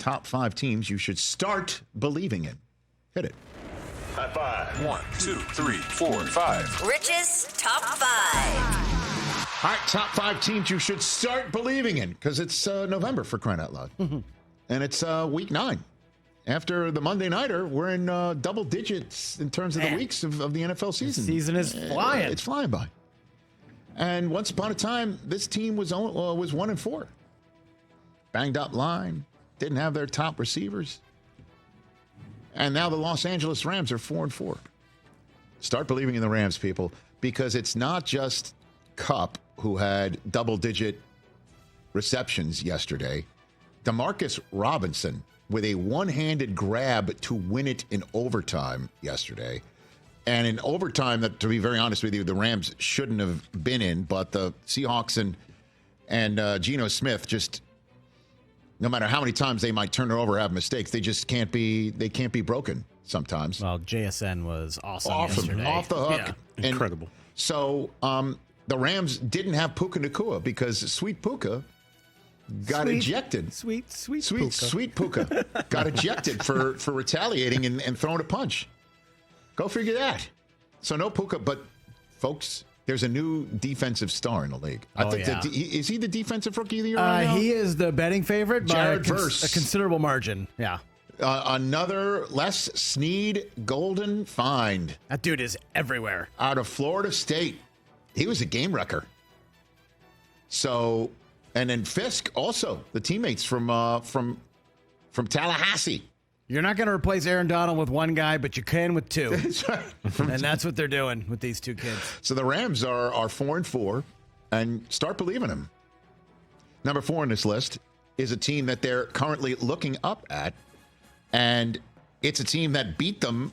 top 5 teams you should start believing in. Hit it. High five. 1, 2, 3, 4, 5. Rich's Top 5. All right, top 5 teams you should start believing in, because it's November, for crying out loud. And it's week 9. After the Monday Nighter, we're in double digits in terms of the weeks of the NFL season. The season is flying. It's flying by. And once upon a time, this team was 1-4. Banged up line, didn't have their top receivers. And now the Los Angeles Rams are 4-4. Start believing in the Rams, people, because it's not just Kupp who had double-digit receptions yesterday. Demarcus Robinson with a one-handed grab to win it in overtime yesterday. And in overtime, that, to be very honest with you, the Rams shouldn't have been in, but the Seahawks and Geno Smith just, no matter how many times they might turn it over or have mistakes, they just can't be broken sometimes. Well, JSN was awesome yesterday. Off the hook. Yeah. Incredible. So the Rams didn't have Puka Nacua because Sweet Puka got ejected. Sweet Puka. Got ejected for retaliating and throwing a punch. Go figure that. So no Puka, but folks, there's a new defensive star in the league. I think is he the defensive rookie of the year right now? He is the betting favorite by Jared a Verse. considerable margin. Yeah. Another Les Snead Golden find. That dude is everywhere. Out of Florida State. He was a game wrecker. So, and then Fisk also, the teammates from Tallahassee. You're not going to replace Aaron Donald with one guy, but you can with two. That's right. And that's what they're doing with these two kids. So the Rams are 4-4, and start believing them. Number 4 on this list is a team that they're currently looking up at, and it's a team that beat them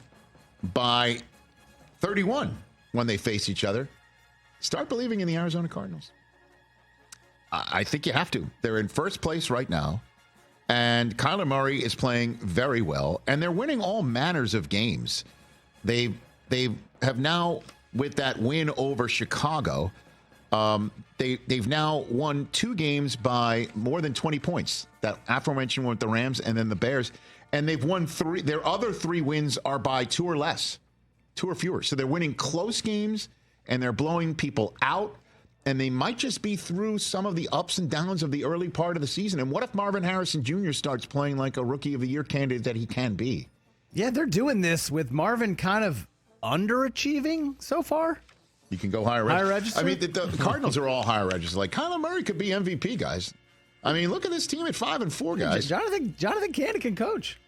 by 31 when they face each other. Start believing in the Arizona Cardinals. I think you have to. They're in first place right now. And Kyler Murray is playing very well, and they're winning all manners of games. They have now, with that win over Chicago, they've now won 2 games by more than 20 points. That aforementioned one with the Rams and then the Bears, and they've won 3. Their other 3 wins are by 2 or less, 2 or fewer. So they're winning close games, and they're blowing people out. And they might just be through some of the ups and downs of the early part of the season. And what if Marvin Harrison Jr. starts playing like a Rookie of the Year candidate that he can be? Yeah, they're doing this with Marvin kind of underachieving so far. You can go higher register. I mean, the Cardinals are all higher register. Like, Kyler Murray could be MVP, guys. I mean, look at this team at 5-4, guys. Jonathan Cannon can coach.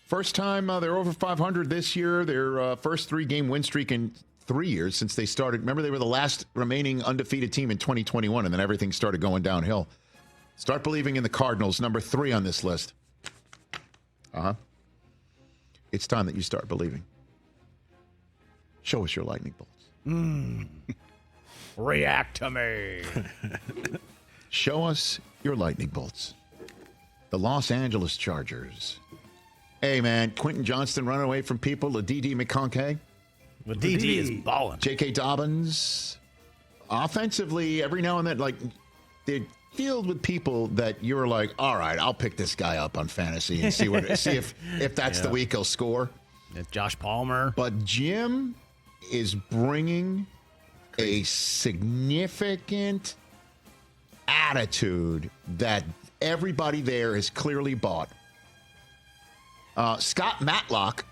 First time they're over 500 this year. Their first 3-game win streak in 3 years since they started. Remember, they were the last remaining undefeated team in 2021, and then everything started going downhill. Start believing in the Cardinals, number 3 on this list. It's time that you start believing. Show us your lightning bolts. React to me. Show us your lightning bolts. The Los Angeles Chargers. Hey, man, Quentin Johnston running away from people. Aditi McConkey. Well, DD is balling. J.K. Dobbins. Offensively, every now and then, like, they're filled with people that you're like, all right, I'll pick this guy up on fantasy and see if that's the week he'll score. Josh Palmer. But Jim is bringing a significant attitude that everybody there has clearly bought. Scott Matlock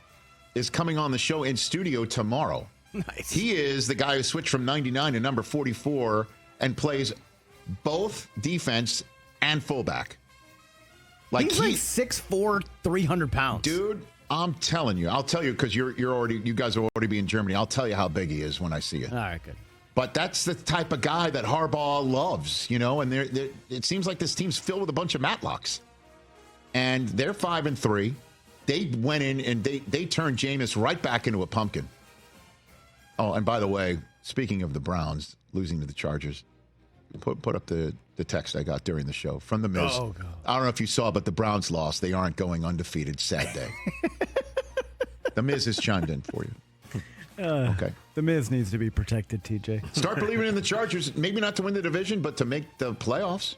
is coming on the show in studio tomorrow. Nice. He is the guy who switched from 99 to number 44 and plays both defense and fullback. He's like 6'4", 300 pounds. Dude, I'm telling you. I'll tell you because you guys will already be in Germany. I'll tell you how big he is when I see you. All right, good. But that's the type of guy that Harbaugh loves, you know, and it seems like this team's filled with a bunch of Matlocks. And they're 5-3. They went in and they turned Jameis right back into a pumpkin. Oh, and by the way, speaking of the Browns losing to the Chargers, put up the text I got during the show from the Miz. Oh, God. I don't know if you saw, but the Browns lost. They aren't going undefeated. Sad day. The Miz has chimed in for you. Okay. The Miz needs to be protected, TJ. Start believing in the Chargers. Maybe not to win the division, but to make the playoffs.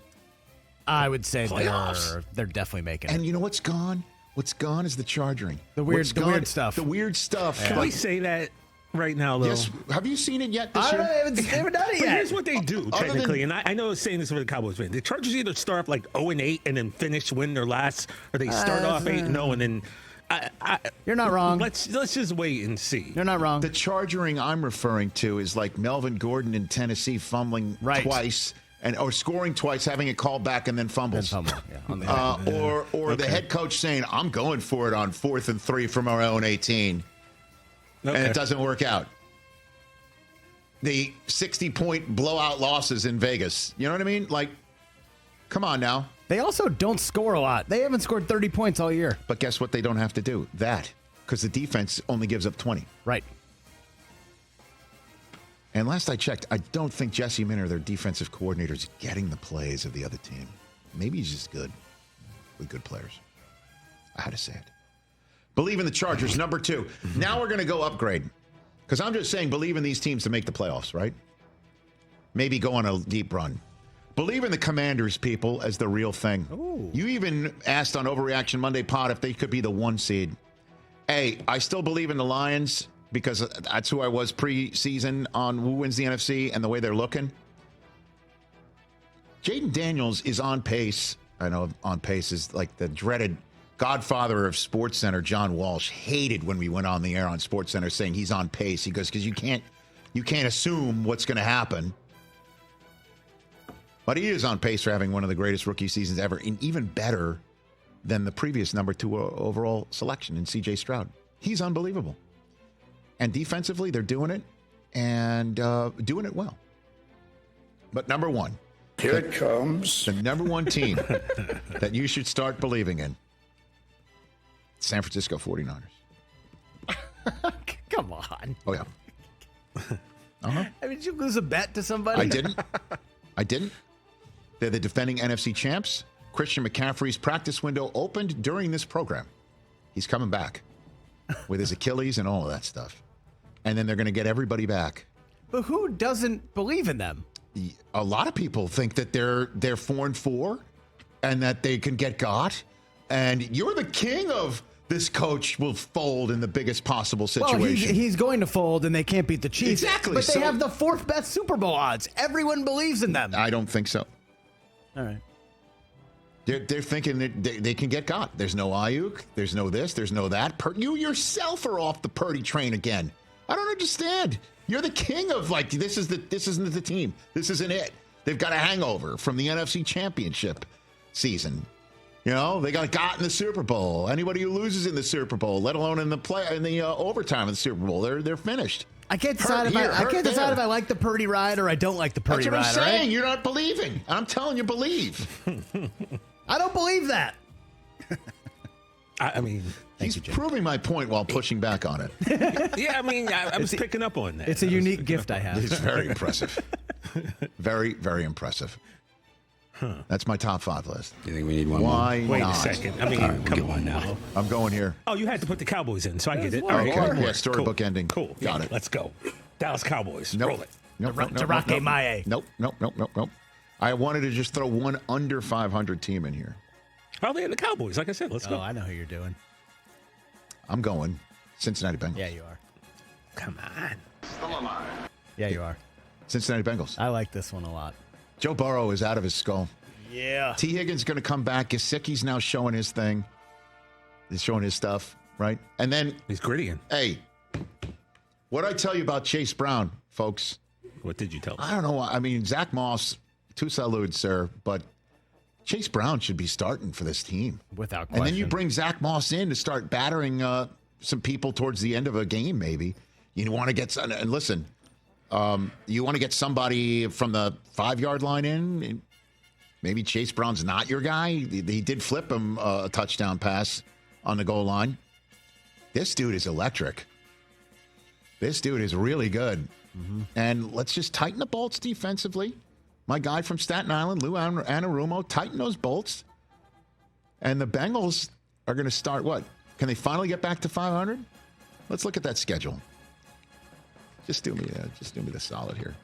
I would say Playoffs. they're definitely making it. And you know what's gone? What's gone is the charging. The weird stuff. The weird stuff. Can we say that right now, though? Yes. Have you seen it yet this I year? haven't done it But yet. here's what they do, Other technically, and I know I was saying this for the Cowboys fan. The Chargers either start off like 0-8 and then win their last, or they start off 8-0 and then. You're not wrong. Let's just wait and see. You're not wrong. The charging I'm referring to is like Melvin Gordon in Tennessee fumbling twice or scoring twice, having it called back and then fumbles. Or The head coach saying, "I'm going for it on 4th and 3 from our own 18," and it doesn't work out. The 60-point blowout losses in Vegas. You know what I mean? Like, come on now. They also don't score a lot. They haven't scored 30 points all year. But guess what they don't have to do? That. Because the defense only gives up 20. Right. And last I checked, I don't think Jesse Minter, their defensive coordinator, is getting the plays of the other team. Maybe he's just good with good players. I had to say it. Believe in the Chargers, number 2. Now we're going to go upgrade. Because I'm just saying believe in these teams to make the playoffs, right? Maybe go on a deep run. Believe in the Commanders, people, as the real thing. Ooh. You even asked on Overreaction Monday Pod if they could be the 1 seed. Hey, I still believe in the Lions because that's who I was preseason on who wins the NFC and the way they're looking. Jaden Daniels is on pace. I know on pace is like the dreaded godfather of SportsCenter, John Walsh, hated when we went on the air on SportsCenter saying he's on pace. He goes, because you can't assume what's going to happen. But he is on pace for having one of the greatest rookie seasons ever, and even better than the previous number 2 overall selection in C.J. Stroud. He's unbelievable. And defensively, they're doing it, and doing it well. But number 1. Here it comes. The number 1 team that you should start believing in. San Francisco 49ers. Come on. Oh, yeah. Uh-huh. I mean, did you lose a bet to somebody? I didn't. They're the defending NFC champs. Christian McCaffrey's practice window opened during this program. He's coming back with his Achilles and all of that stuff. And then they're going to get everybody back. But who doesn't believe in them? A lot of people think that they're 4-4 and that they can get got. And you're the king of this coach will fold in the biggest possible situation. Well, he's going to fold, and they can't beat the Chiefs. Exactly. But they have the 4th best Super Bowl odds. Everyone believes in them. I don't think so. All right. They're thinking that they can get got. There's no Ayuk. There's no this. There's no that. You yourself are off the Purdy train again. I don't understand. You're the king of this isn't the team. This isn't it. They've got a hangover from the NFC Championship season. You know, they got in the Super Bowl. Anybody who loses in the Super Bowl, let alone in the overtime of the Super Bowl, they're finished. I can't decide if I like the Purdy ride or I don't like the Purdy ride. That's what I'm saying. Right? You're not believing. I'm telling you, believe. I don't believe that. I mean, he's proving my point while pushing back on it. yeah, I mean, I was picking up on that. It's a unique gift I have. It's very impressive. Very, very impressive. Huh. That's my top 5 list. You think we need one Why more? Wait not? a second. I mean, come on now. I'm going here. Oh, you had to put the Cowboys in, so I get it. All Okay. right, Yeah, storybook ending. Cool. Got Yeah, it. Let's go. Dallas Cowboys. Nope. Roll it. Nope. Tarake Maye. Nope. I wanted to just throw one under 500 team in here. Oh, they had the Cowboys. Like I said, let's go. Oh, I know who you're doing. I'm going Cincinnati Bengals. Yeah, you are. Come on. Yeah, you are. Cincinnati Bengals. I like this one a lot. Joe Burrow is out of his skull. Yeah. T. Higgins going to come back. Gesicki's now showing his thing. He's showing his stuff, right? And then He's grittying. Hey, what I tell you about Chase Brown, folks? What did you tell us? I don't know. I mean, Zach Moss, two salutes, sir, but Chase Brown should be starting for this team. Without question. And then you bring Zach Moss in to start battering some people towards the end of a game, maybe. You want to get, and listen, you want to get somebody from the 5-yard line in. Maybe Chase Brown's not your guy. He did flip him a touchdown pass on the goal line. This dude is electric. This dude is really good. Mm-hmm. And let's just tighten the bolts defensively. My guy from Staten Island, Lou Anarumo, tighten those bolts. And the Bengals are going to start what? Can they finally get back to 500? Let's look at that schedule. Just do me the solid here.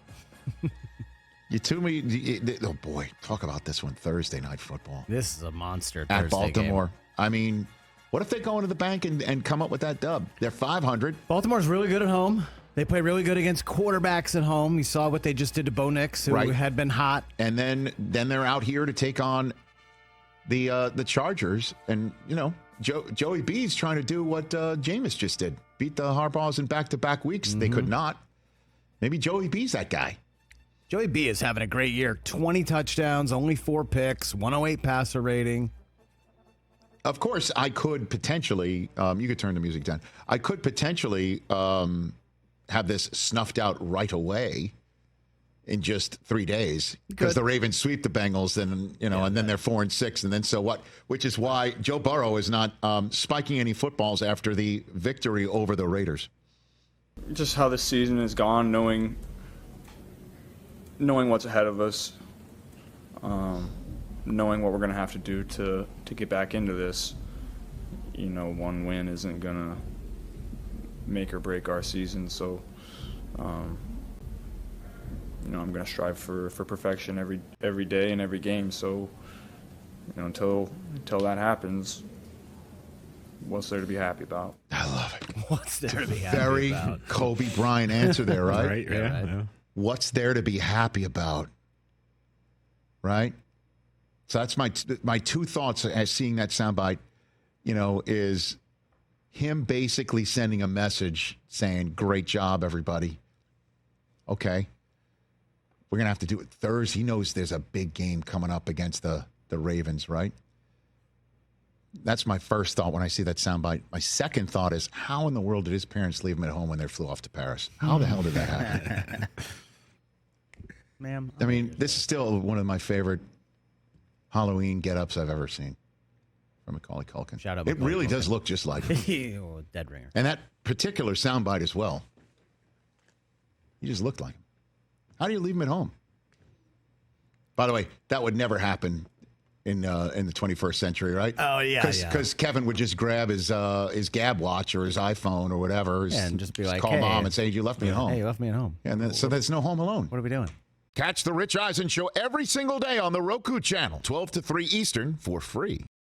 Oh, boy. Talk about this one, Thursday Night Football. This is a monster At Thursday Baltimore. game. I mean, what if they go into the bank and come up with that dub? They're 500. Baltimore's really good at home. They play really good against quarterbacks at home. You saw what they just did to Bo Nix, who had been hot. And then they're out here to take on the Chargers. And, Joey B's trying to do what Jameis just did. Beat the Harbaughs in back-to-back weeks. They could not. Maybe Joey B's that guy. Joey B is having a great year. 20 touchdowns, only 4 picks, 108 passer rating. Of course, I could potentially, you could turn the music down. I could potentially have this snuffed out right away in just 3 days because the Ravens sweep the Bengals, and then they're 4-6, and then so what? Which is why Joe Burrow is not spiking any footballs after the victory over the Raiders. Just how the season has gone, knowing what's ahead of us, knowing what we're going to have to do to get back into this. One win isn't going to make or break our season, so I'm going to strive for perfection every day and every game. So until that happens, what's there to be happy about? I love it. What's there to be happy Very about? Kobe Bryant answer there, right? Right. Yeah. What's there to be happy about? Right? So that's my two thoughts as seeing that soundbite, is him basically sending a message saying, great job, everybody. Okay. We're going to have to do it Thursday. He knows there's a big game coming up against the Ravens, right? That's my first thought when I see that soundbite. My second thought is, how in the world did his parents leave him at home when they flew off to Paris? How the hell did that happen? Ma'am. I mean, this is still one of my favorite Halloween get-ups I've ever seen from Macaulay Culkin. Shout out It Macaulay really Culkin. does look just like him. Oh, dead ringer. And that particular soundbite as well. He just looked like him. How do you leave him at home? By the way, that would never happen in the 21st century, right? Oh, yeah. Because Kevin would just grab his Gab watch or his iPhone or whatever, and just be like, call hey, mom and say, you left me at home. Hey, you left me at home. And then, so there's no Home Alone. What are we doing? Catch the Rich Eisen Show every single day on the Roku Channel, 12 to 3 Eastern, for free.